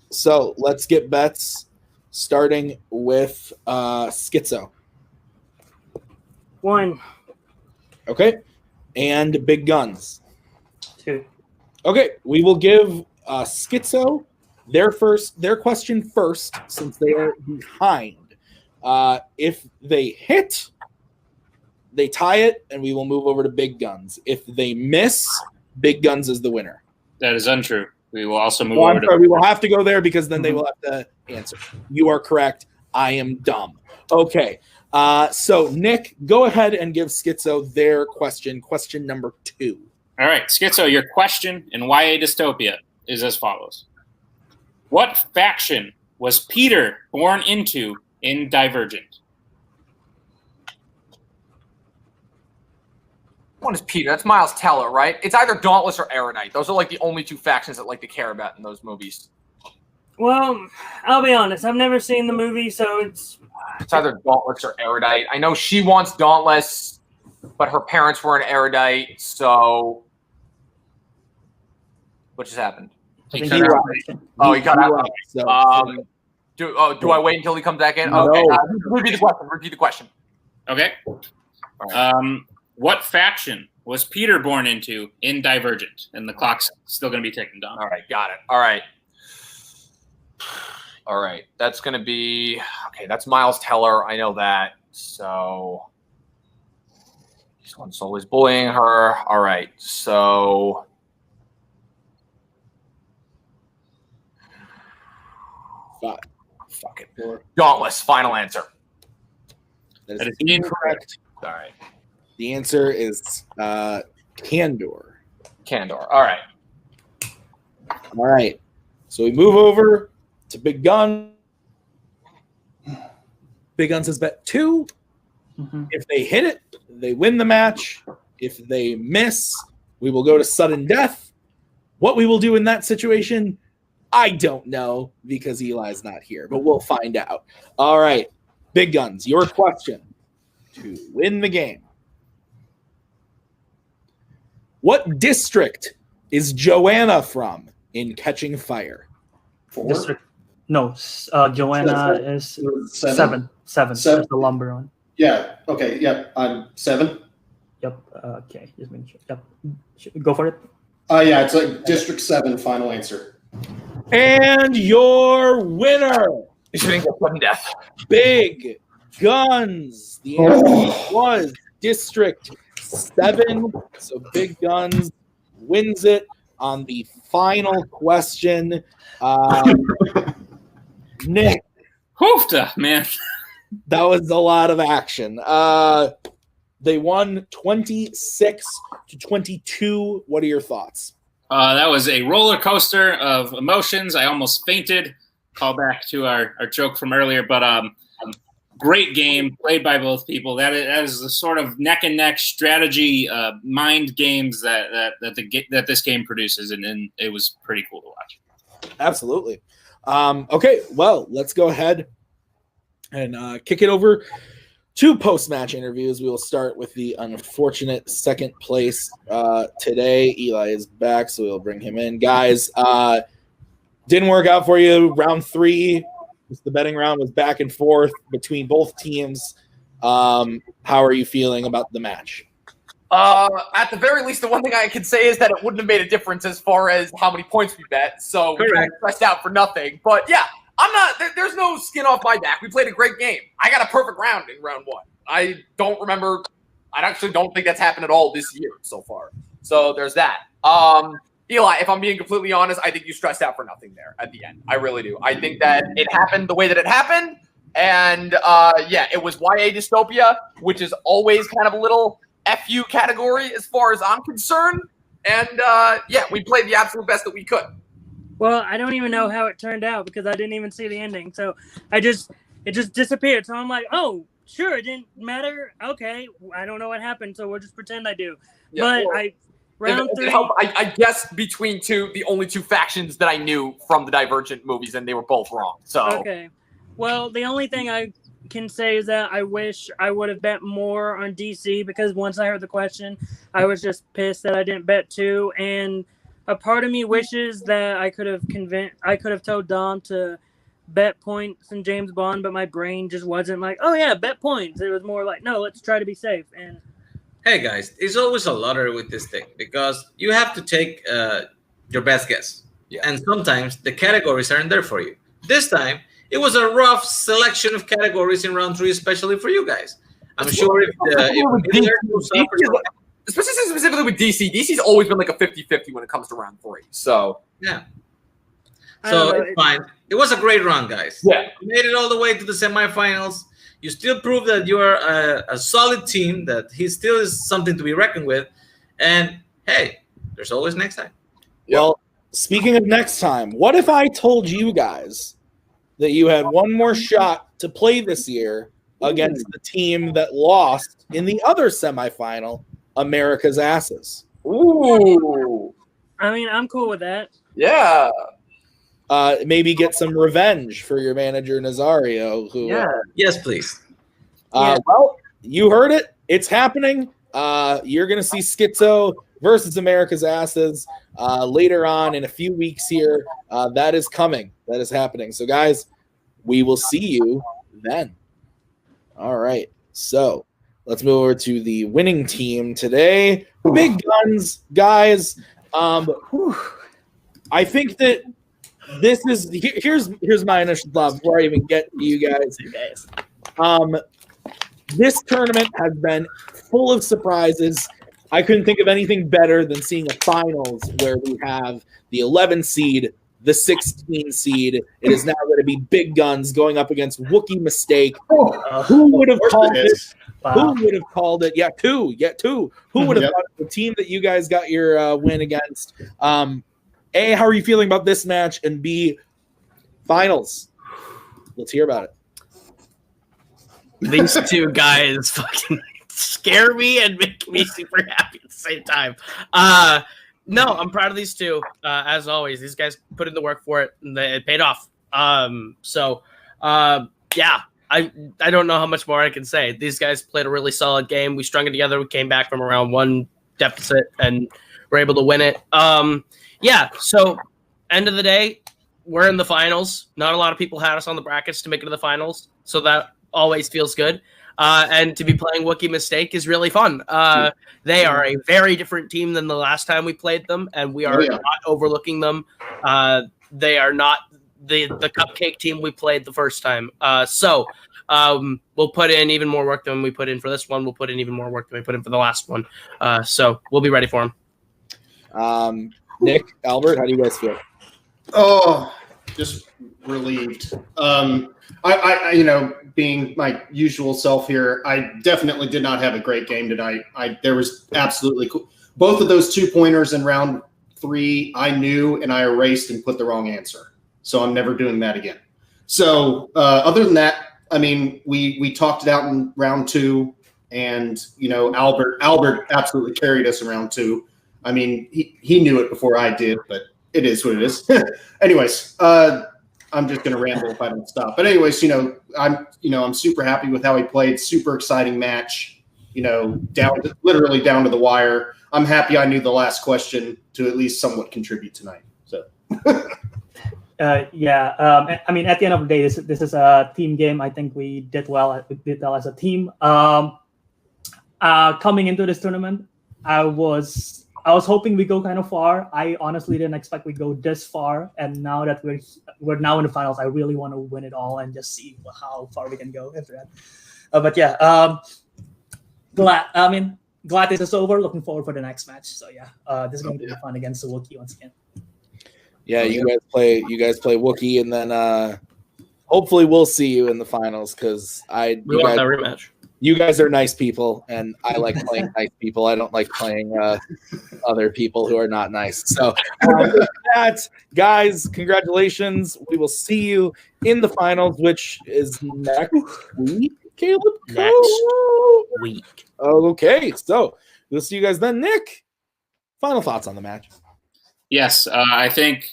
S1: So let's get bets, starting with Schizo.
S5: 1.
S1: Okay. And Big Guns.
S5: 2.
S1: Okay. We will give Schizo their question first, since they are behind. If they hit, they tie it, and we will move over to Big Guns. If they miss, Big Guns is the winner.
S2: That is untrue. We will also move over to.
S1: We will have to go there because then they will have to answer. You are correct. I am dumb. Okay. So Nick, go ahead and give Schizo their question number 2.
S2: All right, Schizo, your question in YA Dystopia is as follows. What faction was Peter born into in Divergent?
S6: One is Peter. That's Miles Teller, right? It's either Dauntless or Erudite. Those are like the only 2 factions that like to care about in those movies.
S5: Well, I'll be honest. I've never seen the movie, so it's
S6: either Dauntless or Erudite. I know she wants Dauntless, but her parents were an Erudite, so what just happened?
S1: He
S6: cut out. Do I wait until he comes back in?
S1: No.
S6: Okay. Repeat the question.
S2: Okay. What faction was Peter born into in Divergent? And the clock's still going to be ticking down.
S6: All right, got it. All right. That's going to be okay. That's Miles Teller. I know that. So this one's always bullying her. All right. So fuck it. Dauntless. Final answer.
S1: That is incorrect.
S6: All right.
S1: The answer is Candor.
S6: All right.
S1: All right. So we move over to Big Gun. Big Gun says bet 2.
S8: Mhm.
S1: If they hit it, they win the match. If they miss, we will go to sudden death. What we will do in that situation, I don't know because Eli's not here, but we'll find out. All right. Big Guns, your question to win the game. What district is Joanna from in Catching Fire?
S4: 4?
S8: District. No, Joanna is 7. 7.
S4: Seven.
S8: That's the lumber one.
S4: Yeah. Okay. Yep. I'm 7.
S8: Yep. Okay. Just make sure. Yep. Go for it.
S4: Yeah. It's like District 7. Final answer.
S1: And your winner,
S6: You should get sudden death.
S1: Big Guns. The answer was District 7. So Big Guns wins it on the final question. Nick.
S2: Hoofta, man.
S1: That was a lot of action. They won 26-22. What are your thoughts?
S2: That was a roller coaster of emotions. I almost fainted. Call back to our joke from earlier, but great game played by both people. That is the sort of neck and neck strategy mind games that this game produces, and it was pretty cool to watch.
S1: Absolutely. Okay, well, let's go ahead and kick it over to post-match interviews. We will start with the unfortunate second place today. Eli is back, so we'll bring him in. Guys, didn't work out for you. Round 3, the betting round was back and forth between both teams. How are you feeling about the match?
S6: At the very least, the one thing I can say is that it wouldn't have made a difference as far as how many points we bet. So we got stressed out for nothing. But yeah, I'm not. There's no skin off my back. We played a great game. I got a perfect round in round 1. I don't remember. I actually don't think that's happened at all this year so far. So there's that. Eli, if I'm being completely honest, I think you stressed out for nothing there at the end. I really do. I think that it happened the way that it happened. And yeah, it was YA Dystopia, which is always kind of a little FU category as far as I'm concerned. And yeah, we played the absolute best that we could.
S5: Well, I don't even know how it turned out because I didn't even see the ending. So it just disappeared. So I'm like, oh, sure, it didn't matter. Okay, I don't know what happened, so we'll just pretend I do.
S6: Yeah,
S5: but round 3.
S6: I guess between the only 2 factions that I knew from the Divergent movies, and they were both wrong. So
S5: okay. Well, the only thing I can say is that I wish I would have bet more on DC because once I heard the question, I was just pissed that I didn't bet 2. And a part of me wishes that I could have told Dom to bet points in James Bond, but my brain just wasn't like, oh yeah, bet points. It was more like, no, let's try to be safe. And
S7: hey guys, it's always a lottery with this thing because you have to take your best guess. Yeah. And sometimes the categories aren't there for you. This time, it was a rough selection of categories in round 3, especially for you guys. I'm sure
S6: specifically with DC, DC's always been like a 50-50 when it comes to round 3. So
S7: yeah. So it's fine. It was a great run, guys.
S6: Yeah.
S7: You made it all the way to the semifinals. You still prove that you are a solid team, that he still is something to be reckoned with. And hey, there's always next time.
S1: Well, speaking of next time, what if I told you guys that you had one more shot to play this year against the team that lost in the other semifinal, America's Asses?
S6: Ooh.
S5: I mean, I'm cool with that.
S6: Yeah.
S1: Maybe get some revenge for your manager Nazario. Who,
S7: Yes, please.
S1: Well, you heard it. It's happening. You're going to see Schizo versus America's Asses later on in a few weeks here. That is coming. That is happening. So, guys, we will see you then. All right. So let's move over to the winning team today. Big guns, guys. I think that this is here's my initial thought before I even get to you guys. This tournament has been full of surprises. I couldn't think of anything better than seeing a finals where we have the 11 seed, the 16 seed. It is now going to be big guns going up against Wookiee Mistake. Who would have called it? Who would have called it? Yeah, two. Who would have thought the team that you guys got your win against? A, how are you feeling about this match? And B, finals. Let's hear about it.
S3: These two guys fucking scare me and make me super happy at the same time. No, I'm proud of these two. As always, these guys put in the work for it, and it paid off. Yeah, I don't know how much more I can say. These guys played a really solid game. We strung it together. We came back from around 1 deficit and were able to win it. Yeah, so end of the day, we're in the finals. Not a lot of people had us on the brackets to make it to the finals, so that always feels good. And to be playing Wookiee Mistake is really fun. They are a very different team than the last time we played them, and we are not overlooking them. They are not the cupcake team we played the first time. So we'll put in even more work than we put in for this one. We'll put in even more work than we put in for the last one. So we'll be ready for them.
S1: Nick, Albert, how do you guys feel?
S4: Oh, just relieved. I being my usual self here, I definitely did not have a great game tonight. There was absolutely cool. Both of those 2-pointers in round 3, I knew and I erased and put the wrong answer. So I'm never doing that again. So other than that, I mean, we talked it out in round 2, and Albert absolutely carried us in round 2. I mean, he knew it before I did, but it is what it is. Anyways, I'm just going to ramble if I don't stop. But anyways, I'm super happy with how he played. Super exciting match. Literally down to the wire. I'm happy I knew the last question to at least somewhat contribute tonight. So.
S8: I mean, at the end of the day, this is a team game. I think we did well. We did well as a team. Coming into this tournament, I was hoping we go kind of far. I honestly didn't expect we go this far. And now that we're now in the finals, I really want to win it all and just see how far we can go after that. But yeah, glad this is over. Looking forward for the next match. So yeah, this is going to be fun against the Wookiee once again.
S1: Yeah, you guys play Wookiee, and then hopefully we'll see you in the finals because
S3: we want that rematch.
S1: You guys are nice people, and I like playing nice people. I don't like playing other people who are not nice. So, with that, guys, congratulations. We will see you in the finals, which is next week, Caleb?
S3: Next week.
S1: Okay, so we'll see you guys then. Nick, final thoughts on the match?
S2: Yes, I think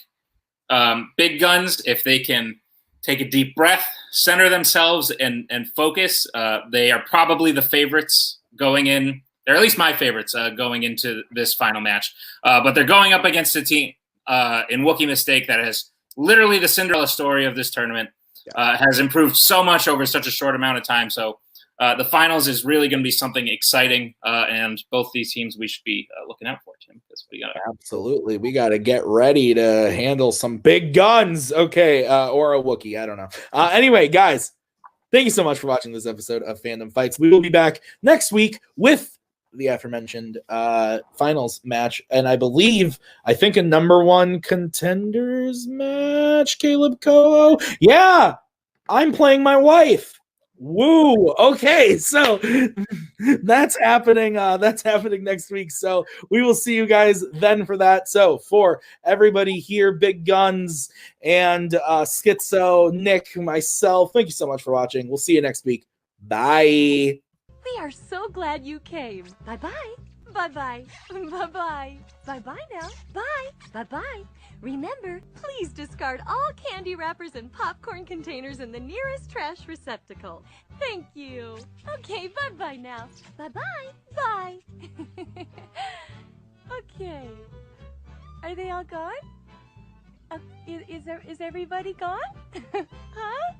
S2: big guns, if they can take a deep breath, center themselves, and focus. They are probably the favorites going in. They're at least my favorites going into this final match. But they're going up against a team in Wookiee Mistake that has literally the Cinderella story of this tournament, has improved so much over such a short amount of time. So the finals is really going to be something exciting, and both these teams we should be looking out for, Tim.
S1: Absolutely. We got to get ready to handle some big guns. Okay, or a Wookiee. I don't know. Anyway, guys, thank you so much for watching this episode of Fandom Fights. We will be back next week with the aforementioned finals match, and I think a number 1 contenders match, Caleb Koho. Yeah, I'm playing my wife. Woo! Okay, so that's happening. That's happening next week. So we will see you guys then for that. So for everybody here, Big Guns and Schizo, Nick, myself, thank you so much for watching. We'll see you next week. Bye.
S9: We are so glad you came. Bye-bye. Bye-bye. Bye-bye. Bye-bye now. Bye. Bye-bye. Remember, please discard all candy wrappers and popcorn containers in the nearest trash receptacle. Thank you. Okay, bye-bye now. Bye-bye. Bye. Okay. Are they all gone? Is everybody gone? Huh?